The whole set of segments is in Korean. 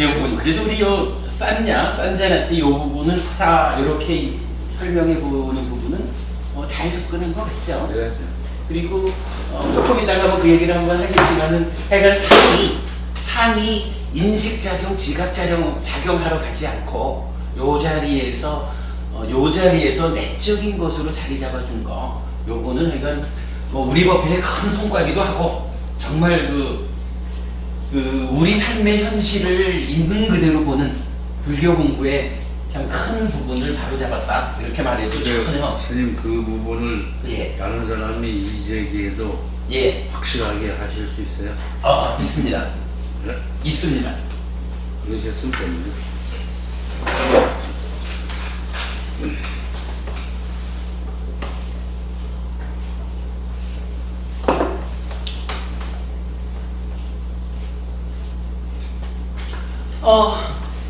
부분 그래도 우리 요 싼자한테 요 부분을 이렇게 설명해 보는 부분은 잘 접근한 것 같죠. 네. 그리고 조금 이따가 뭐 그 얘기를 한번 하겠지만은 하여간 상이 인식작용, 지각작용하러 가지 않고 요 자리에서 내적인 것으로 자리 잡아준 거, 요거는 하여간 뭐 우리 법회의 큰 성과이기도 하고 정말 우리 삶의 현실을 있는 그대로 보는 불교 공부의 참 큰 부분을 바로 잡았다 이렇게 말해도 전혀 스님 그 부분을 예. 다른 사람이 이제기에도 예. 확실하게 하실 수 있어요? 있습니다. 네? 있습니다. 그러셨으면 됩니다.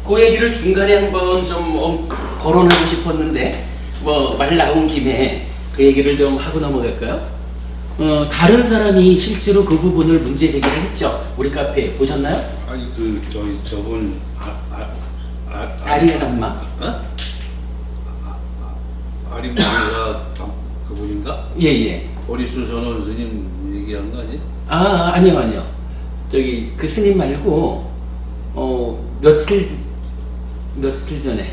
그 얘기를 중간에 한번 좀 거론하고 싶었는데 뭐 말 나온 김에 그 얘기를 좀 하고 넘어갈까요? 다른 사람이 실제로 그 부분을 문제 제기를 했죠. 우리 카페 보셨나요? 아니 저분 아리아 담마. 아리마가 그분인가? 예예. 오리수 전원 스님 얘기한 거 아니에요? 아니요. 저기 그 스님 말고 며칠 전에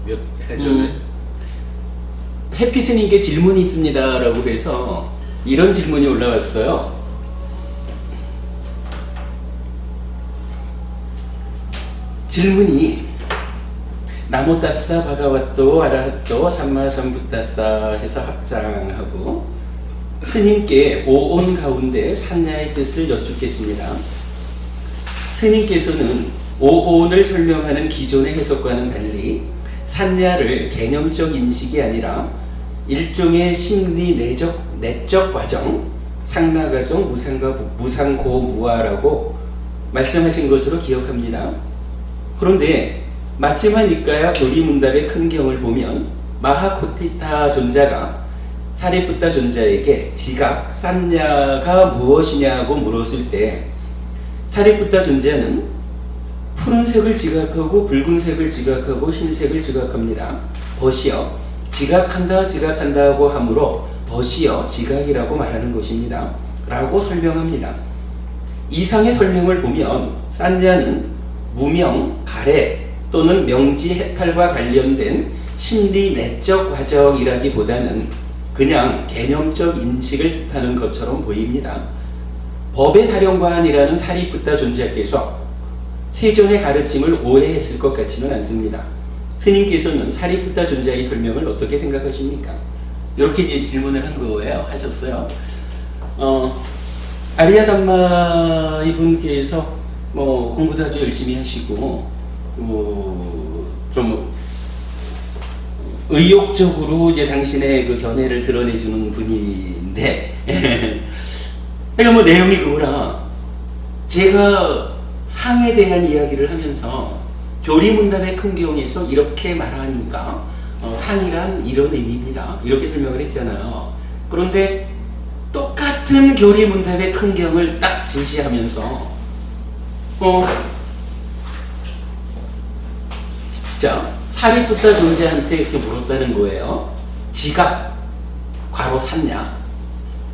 몇 해 전에? 해피 스님께 질문이 있습니다라고 해서 이런 질문이 올라왔어요. 질문이 나모따싸 바가와또 아라핫또 삼마삼부따싸 해서 합장하고 스님께 오온 가운데 산야의 뜻을 여쭙겠습니다. 스님께서는 오온을 설명하는 기존의 해석과는 달리 산야를 개념적 인식이 아니라 일종의 심리 내적 과정, 상마 과정, 무상고무아라고 말씀하신 것으로 기억합니다. 그런데 마치마니까야 교리문답의 큰 경을 보면 마하코티타 존자가 사리푸타 존자에게 지각, 산야가 무엇이냐고 물었을 때 사리푸타 존자는 푸른색을 지각하고 붉은색을 지각하고 흰색을 지각합니다. 벗이여 지각한다고 하므로 벗이여 지각이라고 말하는 것입니다. 라고 설명합니다. 이상의 설명을 보면 산야는 무명, 가래 또는 명지 해탈과 관련된 심리 내적 과정이라기보다는 그냥 개념적 인식을 뜻하는 것처럼 보입니다. 법의 사령관이라는 사리푸타 존자께서 세존의 가르침을 오해했을 것 같지는 않습니다. 스님께서는 사리푸타 존자의 설명을 어떻게 생각하십니까? 이렇게 질문을 한 거예요. 하셨어요. 아리아 담마 이분께서 뭐 공부도 아주 열심히 하시고 좀 의욕적으로 이제 당신의 그 견해를 드러내주는 분인데 그러니까 뭐 내용이 그거라. 제가 상에 대한 이야기를 하면서 교리문답의 큰 경에서 이렇게 말하니까 상이란 이런 의미입니다. 이렇게 설명을 했잖아요. 그런데 똑같은 교리문답의 큰 경을 딱 제시하면서 진짜 사리푸타 존재한테 이렇게 물었다는 거예요. 지각, 괄호 산냐.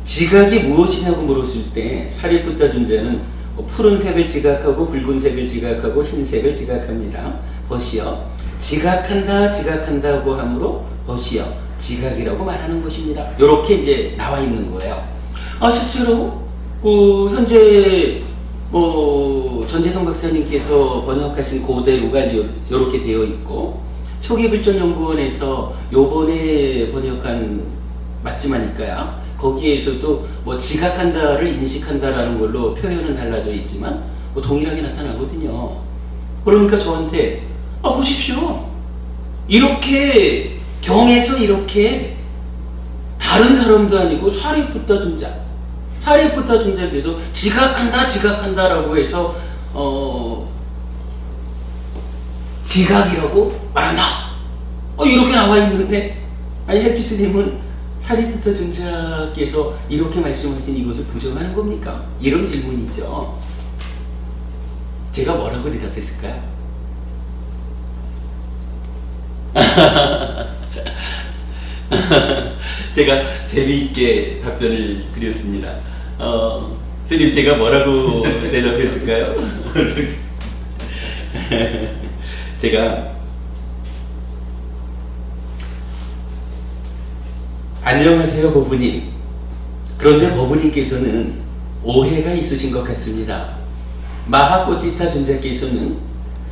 지각이 무엇이냐고 물었을 때 사리푸타 존재는 푸른색을 지각하고 붉은색을 지각하고 흰색을 지각합니다. 벗이여 지각한다고 하므로 벗이여 지각이라고 말하는 것입니다. 이렇게 이제 나와 있는 거예요. 실제로 현재 전재성 박사님께서 번역하신 그대로가 이렇게 되어 있고 초기불전연구원에서 요번에 번역한 맞지마니까요. 거기에서도 뭐 지각한다를 인식한다라는 걸로 표현은 달라져 있지만 동일하게 나타나거든요. 그러니까 저한테 보십시오. 이렇게 경에서 이렇게 다른 사람도 아니고 사리푸타 존자께서 지각한다라고 해서 지각이라고 말한다. 이렇게 나와 있는데 해피스님은 사리푸타 존자께서 이렇게 말씀하신 이것을 부정하는 겁니까? 이런 질문이죠. 제가 뭐라고 대답했을까요? 제가 재미있게 답변을 드렸습니다. 스님, 제가 뭐라고 대답했을까요? 제가 안녕하세요 법부님. 그런데 법부님께서는 오해가 있으신 것 같습니다. 마하코티타 존자께서는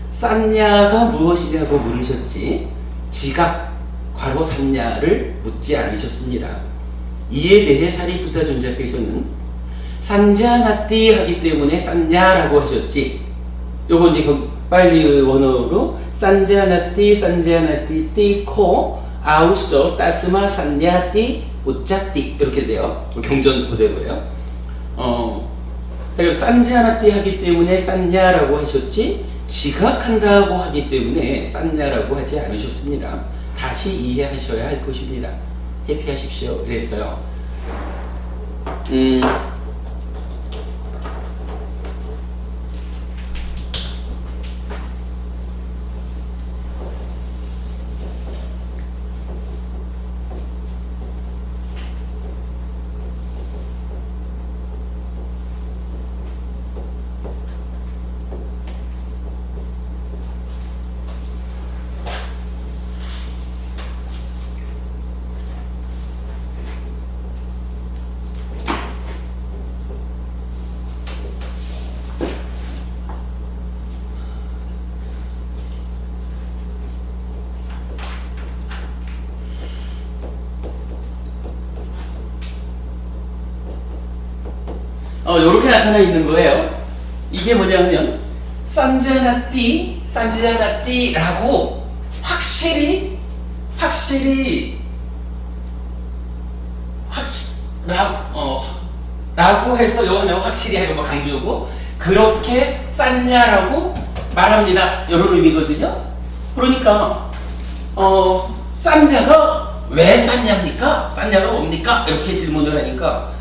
산냐가 무엇이냐고 물으셨지 지각 괄호 산냐를 묻지 않으셨습니다. 이에 대해 사리푸타 존자께서는 산자나띠 하기 때문에 산냐라고 하셨지. 요거 이제 빨리 원어로 산자나띠 산자나띠 띠코 아우소 따스마 산냐띠 우짜띠 이렇게 돼요. 경전 그대로예요. 산자나띠 하기 때문에 산냐라고 하셨지 지각한다고 하기 때문에 산냐라고 하지 않으셨습니다. 다시 이해하셔야 할 것입니다. 회피하십시오. 이랬어요. 요렇게 나타나 있는 거예요. 이게 뭐냐면 산자나띠라고 확실히 라고 해서 요 하나 확실히 해서 강조고 그렇게 쌌냐라고 말합니다. 이런 의미거든요. 그러니까 싼자가 왜 쌌냐입니까? 싼자가 뭡니까? 이렇게 질문을 하니까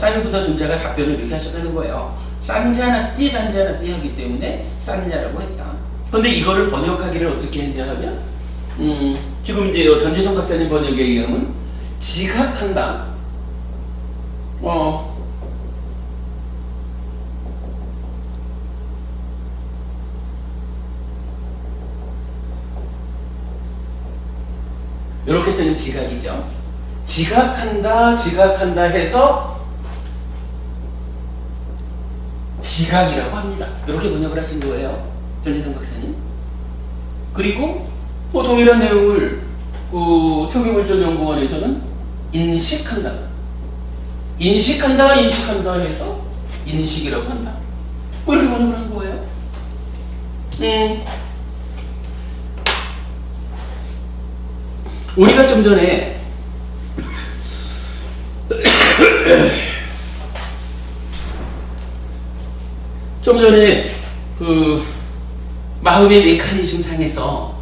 사리푸타 존자가 답변을 이렇게 하셨다는 거예요. 산자나띠 하기 때문에 쌌냐라고 했다. 그런데 이거를 번역하기를 어떻게 했냐면 지금 이제 전재성 박사님 번역에 의하면 지각한다. 이렇게 쓰는 지각이죠. 지각한다 해서 지각이라고 합니다. 이렇게 번역을 하신 거예요. 전재성 박사님. 그리고 동일한 내용을 초기물질연구원에서는 인식한다 해서 인식이라고 한다. 이렇게 번역을 한 거예요. 우리가 좀 전에 그 마음의 메커니즘 상에서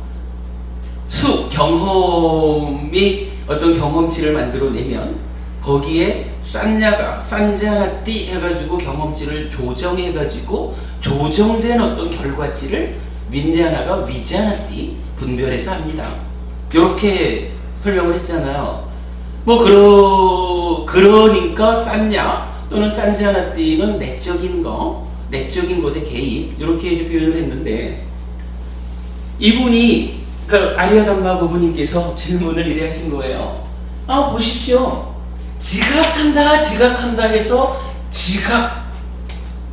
경험이 어떤 경험치를 만들어내면 거기에 산자나띠 해가지고 경험치를 조정해가지고 조정된 어떤 결과치를 윈자나가 위자나띠 분별해서 합니다. 이렇게 설명을 했잖아요. 그러니까 산냐 또는 산자나띠는 내적인 것의 개입 이렇게 이제 표현을 했는데 이분이 아리아담마 부부님께서 질문을 이래 하신 거예요. 보십시오. 지각한다 해서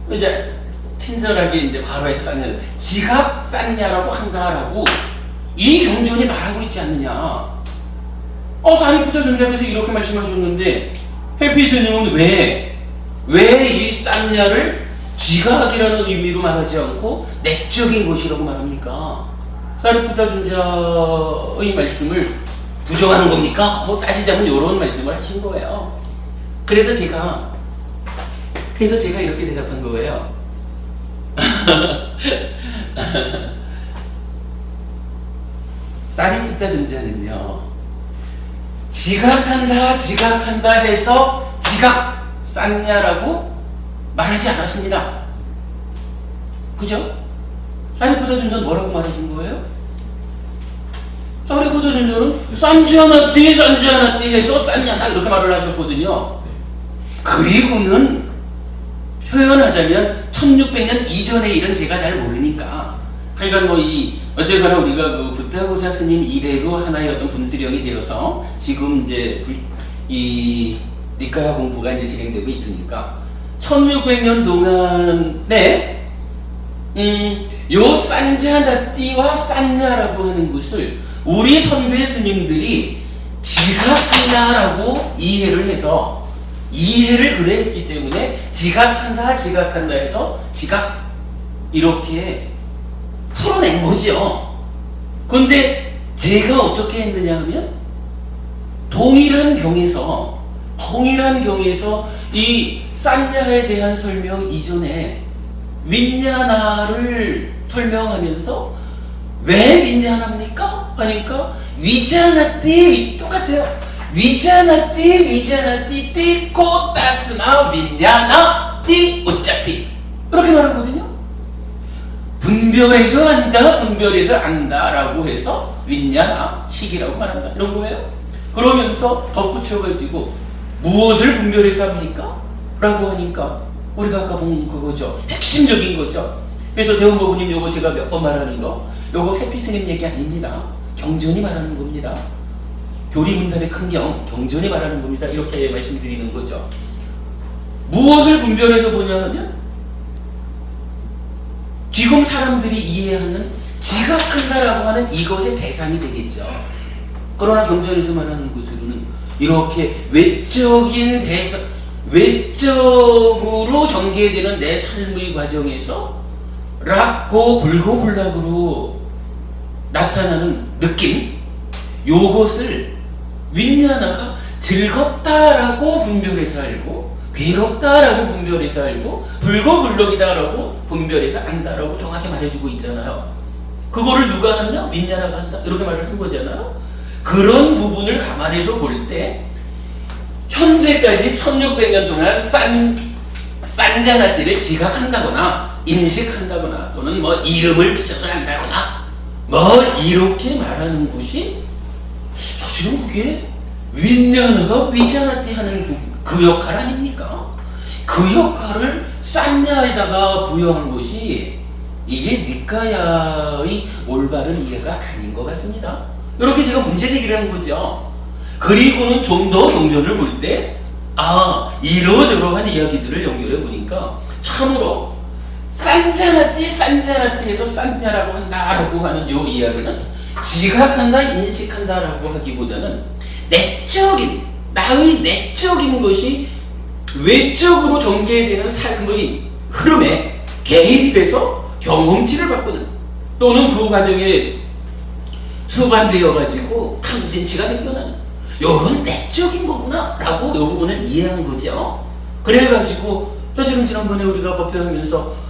이제 친절하게 이제 괄호해서 쌌냐 쌌냐라고 한다라고 이 경전이 말하고 있지 않느냐. 사리푸타 존자께서 이렇게 말씀하셨는데 해피 스님은 왜 이 쌌냐를 지각이라는 의미로 말하지 않고 내적인 것이라고 말합니까? 사리푸타 존자의 말씀을 부정하는 겁니까? 따지자면 이런 말씀을 하신 거예요. 그래서 제가 이렇게 대답한 거예요. 사리푸타 존자는요, 지각한다 해서 쌌냐라고 말하지 않았습니다. 그죠? 사리부다전자는 뭐라고 말하신 거예요? 사리부다전자는 산지아나띠 산지아나띠 해서 쌌냐다 이렇게 말을 하셨거든요. 그리고는 표현하자면 1600년 이전의 일은 제가 잘 모르니까 하여간 어쨌거나 우리가 그 부타고사 스님 이래로 하나의 어떤 분수령이 되어서 지금 이제 이 니카야 공부가 이제 진행되고 있으니까 1600년 동안에 요 산자나띠와 산냐라고 하는 것을 우리 선배 스님들이 지각한다라고 이해를 해서 이해를 그래 했기 때문에 지각한다 해서 지각 이렇게 풀어낸 거죠. 근데 제가 어떻게 했느냐 하면 동일한 경에서 이 산냐에 대한 설명 이전에 윈냐나를 설명하면서 왜 윈냐나입니까? 하니까 위자나띠 똑같아요. 위자나띠 띠꼬 따스마 윈냐나 띠 우짜띠 이렇게 말하거든요. 분별해서 안다라고 해서 윈냐나 식이라고 말한다 이런 거예요. 그러면서 덧붙여가지고 무엇을 분별해서 합니까? 라고 하니까 우리가 아까 본 그거죠. 핵심적인 거죠. 그래서 대원보부님 요거 제가 몇 번 말하는 거 요거 해피스님 얘기 아닙니다. 경전이 말하는 겁니다. 교리문답의 큰 경전이 말하는 겁니다. 이렇게 말씀드리는 거죠. 무엇을 분별해서 보냐 하면 지금 사람들이 이해하는 지각한다라고 하는 이것의 대상이 되겠죠. 그러나 경전에서 말하는 것으로는 이렇게 외적으로 전개되는 내 삶의 과정에서 락고 불고불락으로 나타나는 느낌 요것을 윈냐나가 즐겁다라고 분별해서 알고 괴롭다라고 분별해서 알고 불고불락이다라고 분별해서 안다라고 정확히 말해주고 있잖아요. 그거를 누가 하느냐? 윈냐나가 한다 이렇게 말을 한 거잖아요. 그런 부분을 감안해서 볼 때 현재까지 1600년 동안 산자나띠를 지각한다거나 인식한다거나 또는 뭐 이름을 붙여서 한다거나 뭐 이렇게 말하는 것이 사실은 그게 윈냐나가 위자나띠 하는 그 역할 아닙니까? 그 역할을 산냐에다가 부여한 것이 이게 니카야의 올바른 이해가 아닌 것 같습니다. 이렇게 제가 문제 제기를 한 거죠. 그리고는 좀 더 경전을 볼 때 이러저러한 이야기들을 연결해 보니까 참으로 산자나띠에서 산자라고 한다라고 하는 요 이야기는 지각한다 인식한다라고 하기보다는 나의 내적인 것이 외적으로 전개되는 삶의 흐름에 개입해서 경험치를 바꾸는 또는 그 과정에 수반되어가지고 탐진치가 생겨나는 요런 내적인 거구나 라고 이 부분을 이해한 거죠. 그래가지고 사실은 지난번에 우리가 법회하면서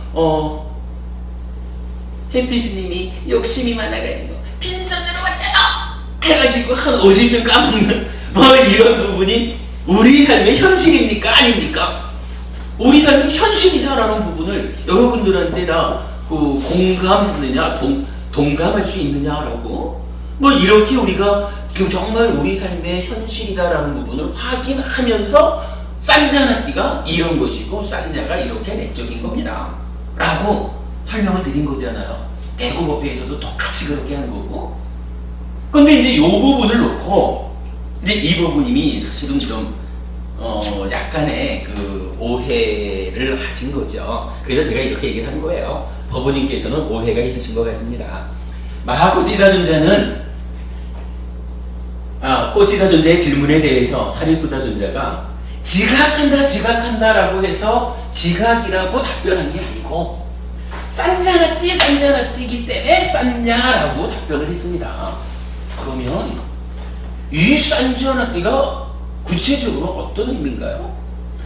해피스님이 욕심이 많아가지고 빈손으로 왔잖아 해가지고 한 50점 까먹는 뭐 이런 부분이 우리 삶의 현실입니까? 아닙니까? 우리 삶의 현실이다라는 부분을 여러분들한테 다 공감했느냐 동감할 수 있느냐라고 뭐 이렇게 우리가 정말 우리 삶의 현실이다라는 부분을 확인하면서 산자나띠가 이런 것이고 산냐가 이렇게 내적인 겁니다 라고 설명을 드린 거잖아요. 대구법회에서도 똑같이 그렇게 한 거고. 근데 이제 요 부분을 놓고 이제 이법부님이 사실은 좀 약간의 그 오해를 하신 거죠. 그래서 제가 이렇게 얘기를 한 거예요. 법부님께서는 오해가 있으신 것 같습니다. 마하고티다존자는 꼬티다존자의 질문에 대해서 사리부다존자가 지각한다라고 해서 지각이라고 답변한 게 아니고 산자나띠이기 때문에 산냐라고 답변을 했습니다. 그러면 이 산자나띠가 구체적으로 어떤 의미인가요?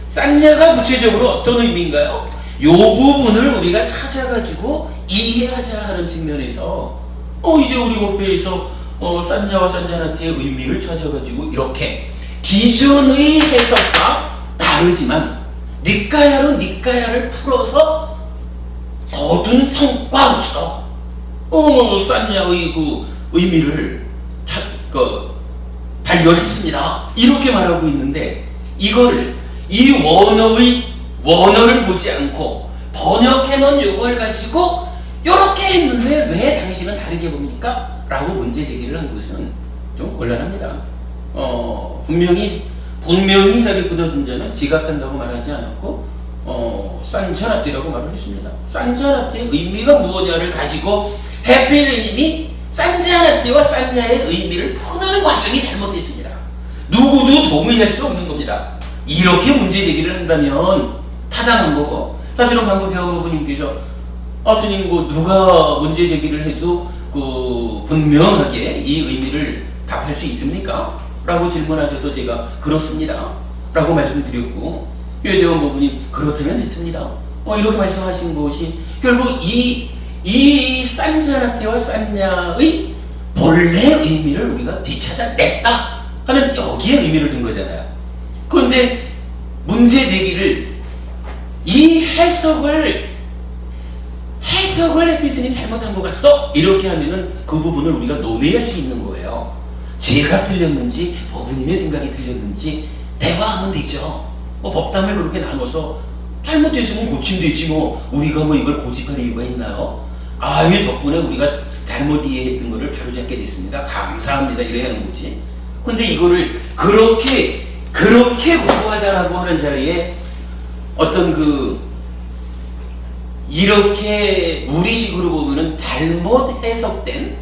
산냐가 구체적으로 어떤 의미인가요? 이 부분을 우리가 찾아가지고 이해하자 하는 측면에서 이제 우리 법회에서 산냐와 산자나띠의 의미를 찾아가지고 이렇게 기존의 해석과 다르지만 니까야로 니까야를 풀어서 거둔 성과로서 싼냐의 그 의미를 발견했습니다. 이렇게 말하고 있는데 이거를 이 원어를 보지 않고 번역해놓은 요걸 가지고 이렇게 했는데 왜 당신은 다르게 봅니까? 라고 문제 제기를 한 것은 좀 곤란합니다. 분명히 사기꾼자는 지각한다고 말하지 않았고 산자나띠라고 말을 했습니다. 산자나띠의 의미가 무엇냐를 가지고 해피님이 산자나띠와 산냐의 의미를 푸는 과정이 잘못됐습니다. 누구도 동의할 수 없는 겁니다. 이렇게 문제 제기를 한다면 타당한 거고, 사실은 방금 대화부부님께서 스님 누가 문제 제기를 해도 분명하게 이 의미를 답할 수 있습니까? 라고 질문하셔서 제가 그렇습니다 라고 말씀드렸고, 유대원 부부님 그렇다면 됐습니다. 이렇게 말씀하신 것이 결국 이 산자나띠와 산냐의 본래 의미를 우리가 되찾아냈다 하는 여기에 의미를 둔 거잖아요. 그런데 문제 제기를 이 해석을 해피스님 잘못한 것 같소? 이렇게 하면은 그 부분을 우리가 논의할 수 있는 거예요. 제가 틀렸는지 법부님의 생각이 틀렸는지 대화하면 되죠. 법담을 그렇게 나눠서 잘못됐으면 고치면 되지 우리가 이걸 고집할 이유가 있나요? 이 덕분에 우리가 잘못 이해했던 거를 바로잡게 됐습니다. 감사합니다. 이래야 하는 거지. 근데 이거를 그렇게 공부하자라고 하는 자리에 이렇게 우리식으로 보면은 잘못 해석된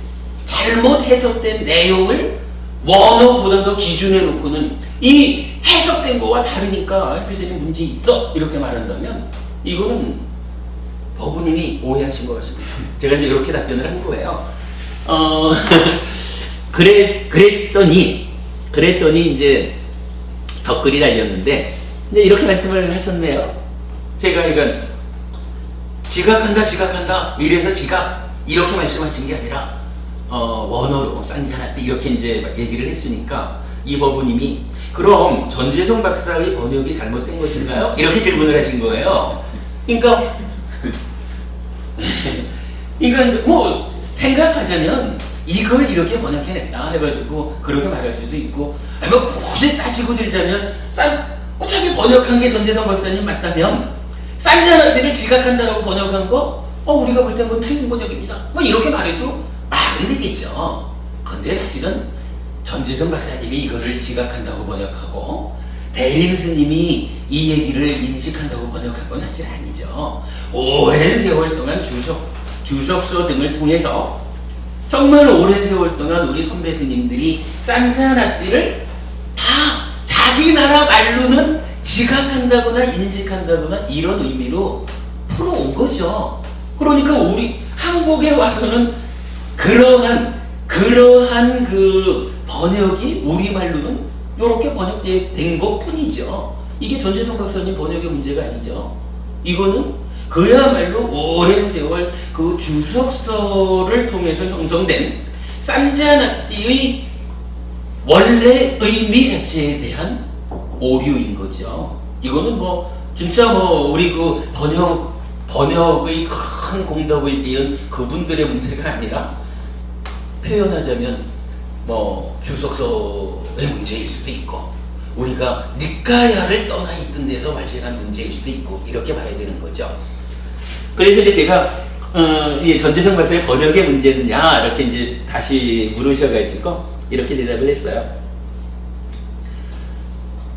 내용을 원어보다도 기준에 놓고는 이 해석된 거와 다르니까 해피스님 문제 있어 이렇게 말한다면 이거는 법부님이 오해하신 것 같습니다. 제가 이제 이렇게 답변을 한 거예요. 그랬더니 이제 댓글이 달렸는데 이제 이렇게 말씀을 하셨네요. 제가 이건 지각한다 이래서 지각 이렇게 말씀하신 게 아니라 원어로 산자나띠 이렇게 이제 얘기를 했으니까 이 법부님이 그럼 전재성 박사의 번역이 잘못된 것인가요? 이렇게 질문을 하신 거예요. 그러니까 생각하자면 이걸 이렇게 번역해냈다 해가지고 그렇게 말할 수도 있고, 굳이 따지고 들자면 어차피 번역한 게 전재성 박사님 맞다면 산자나띠를 지각한다라고 번역한 거 우리가 볼 때 그건 틀린 번역입니다. 이렇게 말해도 말은 되겠죠. 근데 사실은 전재성 박사님이 이거를 지각한다고 번역하고 대림 스님이 이 얘기를 인식한다고 번역한 건 사실 아니죠. 오랜 세월 동안 주석서 등을 통해서 정말 오랜 세월 동안 우리 선배 스님들이 산자나띠를 다 자기 나라 말로는 지각한다거나 인식한다거나 이런 의미로 풀어온 거죠. 그러니까 우리 한국에 와서는 그러한 그 번역이 우리말로는 이렇게 번역된 것 뿐이죠. 이게 전재성 박사님 번역의 문제가 아니죠. 이거는 그야말로 오랜 세월 그 주석서를 통해서 형성된 산자나띠의 원래 의미 자체에 대한 오류인 거죠. 이거는 진짜 우리 그 번역의 큰 공덕을 지은 그분들의 문제가 아니라 표현하자면 주석서의 문제일 수도 있고 우리가 니까야를 떠나 있던 데서 발생한 문제일 수도 있고 이렇게 봐야 되는 거죠. 그래서 이제 제가 전재성 박사의 번역의 문제느냐 이렇게 이제 다시 물으셔가지고 이렇게 대답을 했어요.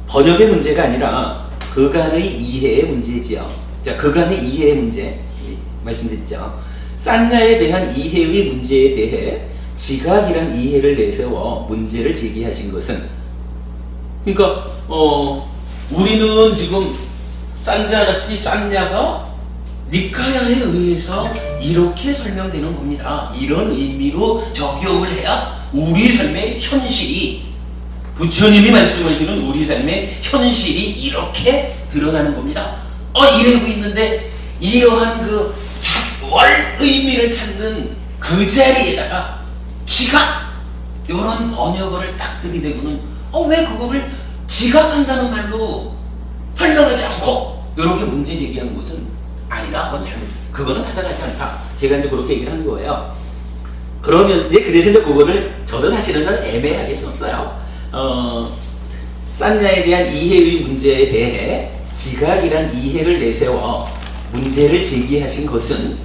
번역의 문제가 아니라 그간의 이해의 문제지요. 자, 그간의 이해의 문제 말씀드렸죠. 산냐에 대한 이해의 문제에 대해 지각이란 이해를 내세워 문제를 제기하신 것은, 그러니까 우리는 지금 산자나띠 산냐가 니카야에 의해서 이렇게 설명되는 겁니다. 이런 의미로 적용을 해야 우리 삶의 현실이, 부처님이 말씀하시는 우리 삶의 현실이 이렇게 드러나는 겁니다. 이러고 있는데 이러한 그 월 의미를 찾는 그 자리에다가 지각 이런 번역어를 딱 들이대고는 왜 그거를 지각한다는 말로 설명하지 않고 이렇게 문제 제기한 것은 아니다. 그건 잘못. 그거는 타당하지 않다. 제가 이제 그렇게 얘기를 한 거예요. 그러면 이제 그래서 이제 그거를 저도 사실은 좀 애매하게 썼어요. 싼냐에 대한 이해의 문제에 대해 지각이란 이해를 내세워 문제를 제기하신 것은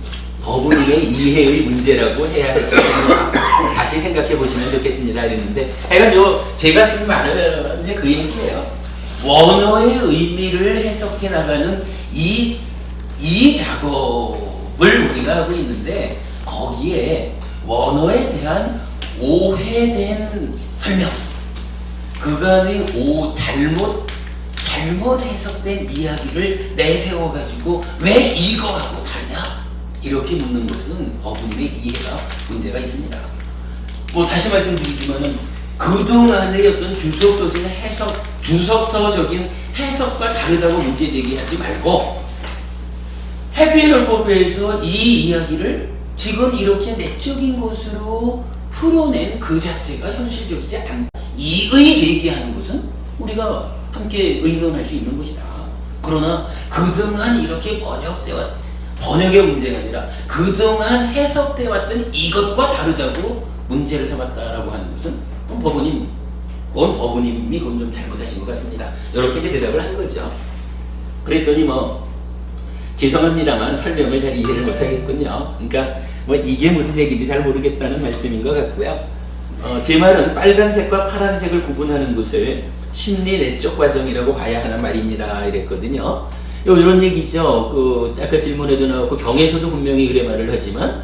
법원의 이해의 문제라고 해야 할 것입니다. 다시 생각해 보시면 좋겠습니다. 이랬는데, 하여간 제가 쓴 말은 이제 그 얘기예요. 원어의 의미를 해석해 나가는 이 작업을 우리가 하고 있는데, 거기에 원어에 대한 오해된 설명, 그간의 잘못 해석된 이야기를 내세워가지고 왜 이거하고 다르냐? 이렇게 묻는 것은 법원의 이해가 문제가 있습니다. 다시 말씀드리지만은 그동안의 어떤 주석서적인 해석과 다르다고 문제 제기하지 말고 해피해설법에서 이 이야기를 지금 이렇게 내적인 것으로 풀어낸 그 자체가 현실적이지 않다. 이의 제기하는 것은 우리가 함께 의논할 수 있는 것이다. 그러나 그동안 이렇게 번역의 문제가 아니라 그동안 해석되어 왔던 이것과 다르다고 문제를 삼았다라고 하는 것은 그건 법원님이 좀 잘못하신 것 같습니다. 이렇게 이제 대답을 한 거죠. 그랬더니 죄송합니다만 설명을 잘 이해를 못하겠군요. 그러니까 이게 무슨 얘기인지 잘 모르겠다는 말씀인 것 같고요. 제 말은 빨간색과 파란색을 구분하는 것을 심리 내적 과정이라고 봐야 하는 말입니다. 이랬거든요. 이런 얘기죠. 아까 질문에도 나왔고 경에서도 분명히 그래 말을 하지만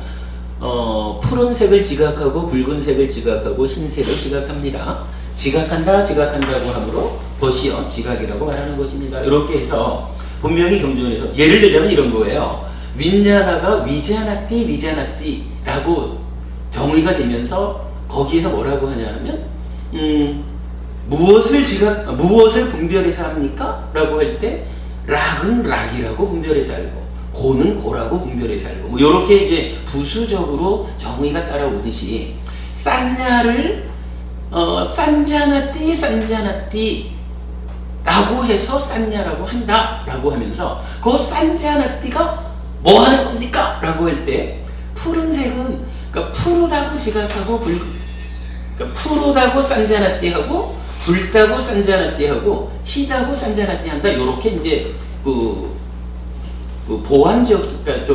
푸른색을 지각하고 붉은색을 지각하고 흰색을 지각합니다. 지각한다고 하므로 벗이여 지각이라고 말하는 것입니다. 이렇게 해서 분명히 경전에서 예를 들자면 이런 거예요. 윈자나가 위자나띠라고 정의가 되면서 거기에서 뭐라고 하냐 하면 무엇을 분별해서 합니까? 라고 할 때 락은 락이라고 분별해서 알고 고는 고라고 분별해서 알고 이렇게 이제 부수적으로 정의가 따라오듯이 싼냐를 산자나띠 라고 해서 싼냐라고 한다라고 하면서 그 산자나띠가 뭐 하는 겁니까? 라고 할 때 푸른색은 그러니까 푸르다고 지각하고 그러니까 푸르다고 산자나띠하고 붉다고 산자나띠하고 시다고 산자나띠 한다. 요렇게 이제 보완적 그러니까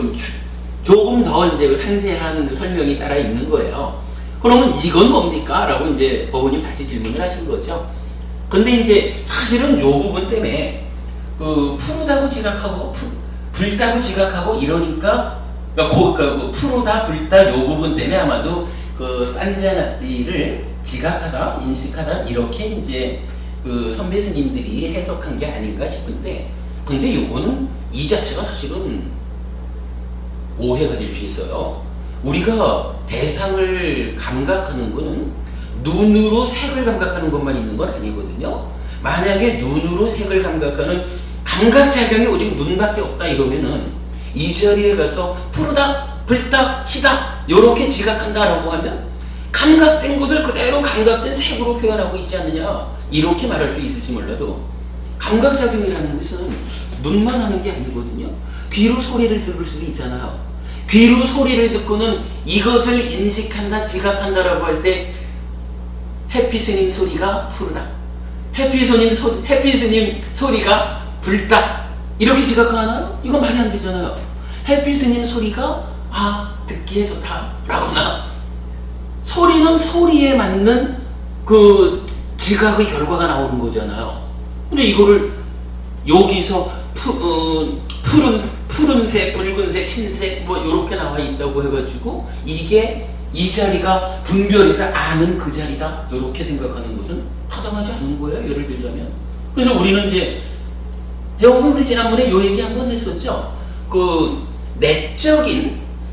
조금 더 이제 상세한 설명이 따라 있는 거예요. 그러면 이건 뭡니까? 라고 이제 법원님 다시 질문을 하신 거죠. 근데 이제 사실은 요 부분 때문에 푸르다고 지각하고 붉다고 지각하고 이러니까 푸르다 붉다 요 부분 때문에 아마도 산자나띠를 지각하다 인식하다 이렇게 이제 선배 스님들이 해석한 게 아닌가 싶은데, 근데 요거는 이 자체가 사실은 오해가 될 수 있어요. 우리가 대상을 감각하는 거는 눈으로 색을 감각하는 것만 있는 건 아니거든요. 만약에 눈으로 색을 감각하는 감각작용이 오직 눈밖에 없다 이러면은 이 자리에 가서 푸르다, 붉다, 시다 요렇게 지각한다라고 하면 감각된 것을 그대로 감각된 색으로 표현하고 있지 않느냐 이렇게 말할 수 있을지 몰라도 감각작용이라는 것은 눈만 하는 게 아니거든요. 귀로 소리를 들을 수도 있잖아요. 귀로 소리를 듣고는 이것을 인식한다, 지각한다라고 할 때 해피 스님 소리가 푸르다, 해피 스님 소리가 붉다 이렇게 지각하나요? 이거 말이 안 되잖아요. 해피 스님 소리가 듣기에 좋다 라거나 소리는 소리에 맞는 그 지각의 결과가 나오는 거잖아요. 근데 이거를 여기서 푸른색, 붉은색, 흰색 요렇게 나와 있다고 해가지고 이게 이 자리가 분별해서 아는 그 자리다 요렇게 생각하는 것은 타당하지 않은 거예요. 예를 들자면 그래서 우리는 이제 우리 지난번에 요 얘기 한번 했었죠.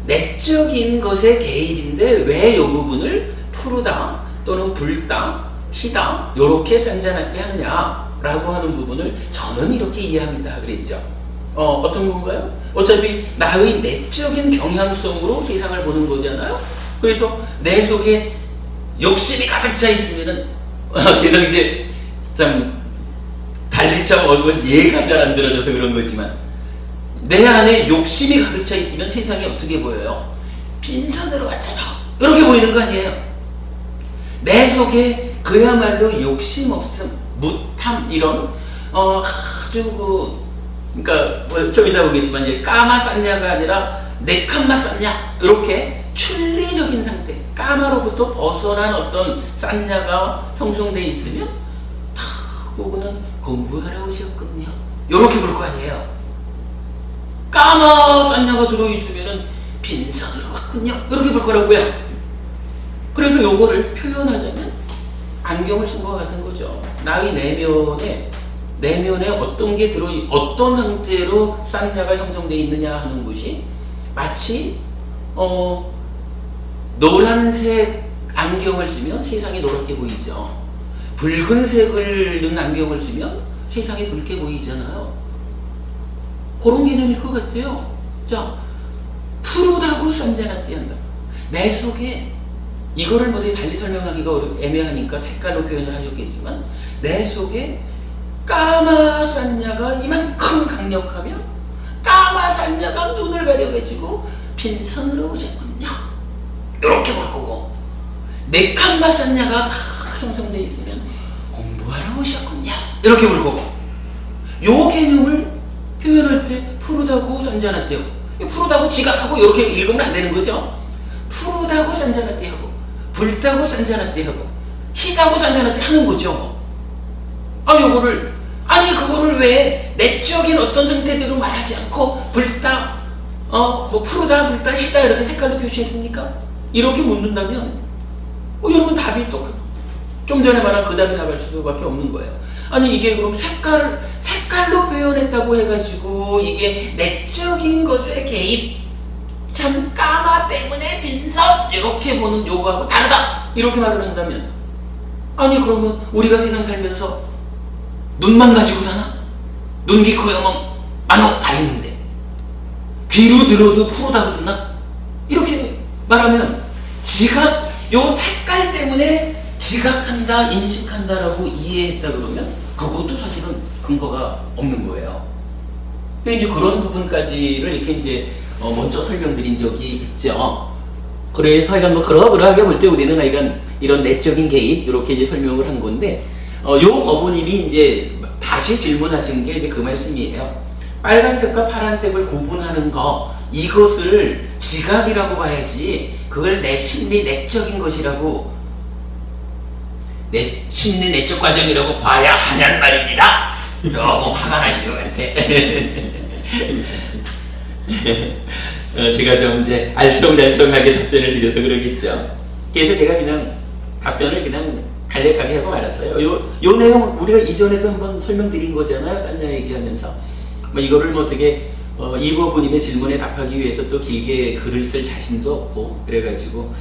내적인 것의 개입인데 왜 요 부분을 푸르다 또는 붉다, 시다 요렇게 산자나띠 하느냐라고 하는 부분을 저는 이렇게 이해합니다. 그랬죠. 어떤 건가요? 어차피 나의 내적인 경향성으로 세상을 보는 거잖아요. 그래서 내 속에 욕심이 가득 차 있으면은 계속 이제 참 달리 참 예가 잘 안 들어져서 그런 거지만 내 안에 욕심이 가득 차 있으면 세상이 어떻게 보여요? 빈손으로 왔잖아 이렇게 보이는 거 아니에요? 내 속에 그야말로 욕심 없음, 무탐 이런 아주 그러니까 좀 이따 보겠지만 이제 까마 쌌냐가 아니라 네캄마 쌌냐 이렇게 출리적인 상태, 까마로부터 벗어난 어떤 쌌냐가 형성돼 있으면 그분은 공부하러 오셨군요. 이렇게 볼 거 아니에요. 까마 쌌냐가 들어있으면은 빈손으로 왔군요. 이렇게 볼 거라고요. 그래서 요거를 표현하자면 안경을 쓴 것 같은 거죠. 나의 내면에 어떤 게 어떤 상태로 쌍냐가 형성되어 있느냐 하는 것이 마치 노란색 안경을 쓰면 세상이 노랗게 보이죠. 붉은색을 넣은 안경을 쓰면 세상이 붉게 보이잖아요. 그런 개념일 것 같아요. 자, 푸르다고 썬자나띠 한다. 내 속에 이거를 뭐 되게 달리 설명하기가 애매하니까 색깔로 표현을 하셨겠지만 내 속에 까마 싼냐가 이만큼 강력하면 까마 싼냐가 눈을 가려가지고 빈손으로 오셨군요. 이렇게 볼 거고, 네캄마 싼냐가 다 형성되어 있으면 공부하러 오셨군요. 이렇게 볼 거고, 요 개념을 표현할 때 푸르다고 썬자나띠하고, 푸르다고 지각하고 이렇게 읽으면 안 되는 거죠. 푸르다고 썬자나띠하고 붉다고 썬자나띠하고 희다고 썬자나띠 하는 거죠. 그거를 왜 내적인 어떤 상태대로 말하지 않고 붉다, 푸르다, 붉다, 희다 이렇게 색깔로 표시했습니까? 이렇게 묻는다면 여러분 답이 좀 전에 말한 그 답이 나갈 수밖에 없는 거예요. 아니 이게 그럼 색깔로 표현했다고 해가지고 이게 내적인 것에 개입, 참 까마 때문에 빈손 이렇게 보는 요거하고 다르다 이렇게 말을 한다면, 아니 그러면 우리가 세상 살면서 눈만 가지고 사나? 눈, 귀, 코, 영혼, 안호 다 있는데 귀로 들어도 푸르다고 듣나? 이렇게 말하면 요 색깔 때문에 지각한다, 인식한다라고 이해했다 그러면 그것도 사실은 근거가 없는 거예요. 근데 이제 그런 부분까지를 이렇게 이제 먼저 설명드린 적이 있죠. 그래서 하여간 그러하게 볼 때 우리는 이런 내적인 개입 이렇게 이제 설명을 한 건데, 요 법우님이 이제 다시 질문하신 게 이제 그 말씀이에요. 빨간색과 파란색을 구분하는 거, 이것을 지각이라고 봐야지 그걸 내 심리 내적인 것이라고, 내 심리 내적 과정이라고 봐야 하냔 말입니다. 조금 화가 나신 것 같아. 제가 좀 이제 알쏭달쏭하게 답변을 드려서 그러겠죠. 그래서 제가 그냥 답변을 그냥 간략하게 하고 말았어요. 요 내용 우리가 이전에도 한번 설명드린 거잖아요. 싼냐 얘기하면서 이거를 어떻게 이보부님의 질문에 답하기 위해서 또 길게 글을 쓸 자신도 없고 그래가지고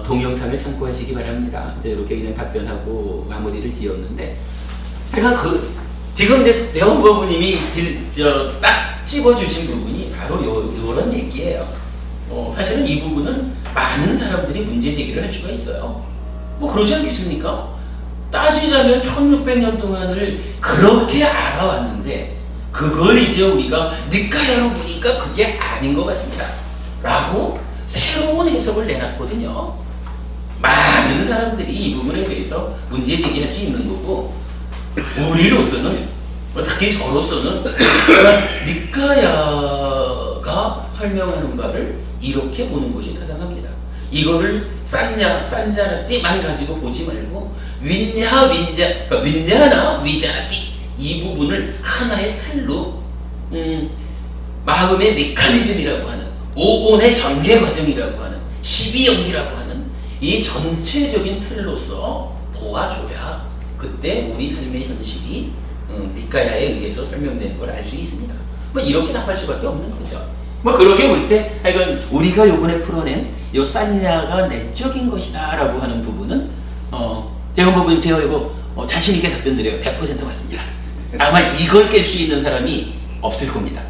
동영상을 참고하시기 바랍니다. 이제 이렇게 그냥 답변하고 마무리를 지었는데, 하여간 지금 이제 대원법우님이 딱 찝어주신 부분이 바로 요런 얘기예요. 사실은 이 부분은 많은 사람들이 문제 제기를 할 수가 있어요. 그러지 않겠습니까? 따지자면 1600년 동안을 그렇게 알아왔는데 그걸 이제 우리가 니까야로 보니까 그게 아닌 것 같습니다 라고 새로운 해석을 내놨거든요. 많은 사람들이 이 부분에 대해서 문제 제기할 수 있는 거고, 우리로서는, 특히 저로서는 니까야가 설명하는 바를 이렇게 보는 것이 타당합니다. 이거를 싼자나띠만 가지고 보지 말고 그러니까 윈냐나 위자나띠 이 부분을 하나의 틀로 마음의 메커니즘이라고 하는, 오온의 전개 과정이라고 하는, 12영이라고 하는 이 전체적인 틀로서 보아줘야 그때 우리 삶의 현실이 니까야에 의해서 설명되는 걸 알 수 있습니다. 이렇게 답할 수밖에 없는 거죠. 그렇게 볼 때 하여간 우리가 요번에 풀어낸 요 싼냐가 내적인 것이다 라고 하는 부분은 대원법은 제가 이거 자신 있게 답변 드려요. 100% 맞습니다. 아마 이걸 깰 수 있는 사람이 없을 겁니다.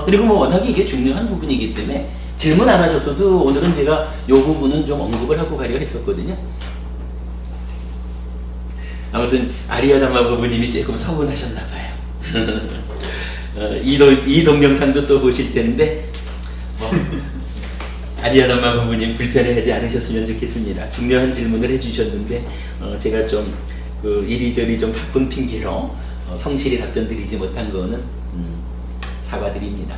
그리고 워낙에 이게 중요한 부분이기 때문에 질문 안 하셨어도 오늘은 제가 요 부분은 좀 언급을 하고 가려 했었거든요. 아무튼 아리아다마 부부님이 조금 서운하셨나봐요. 이 동영상도 또 보실 텐데 아리아담마 부부님 불편해하지 않으셨으면 좋겠습니다. 중요한 질문을 해주셨는데 제가 좀 이리저리 좀 바쁜 핑계로 성실히 답변 드리지 못한 거는 사과드립니다.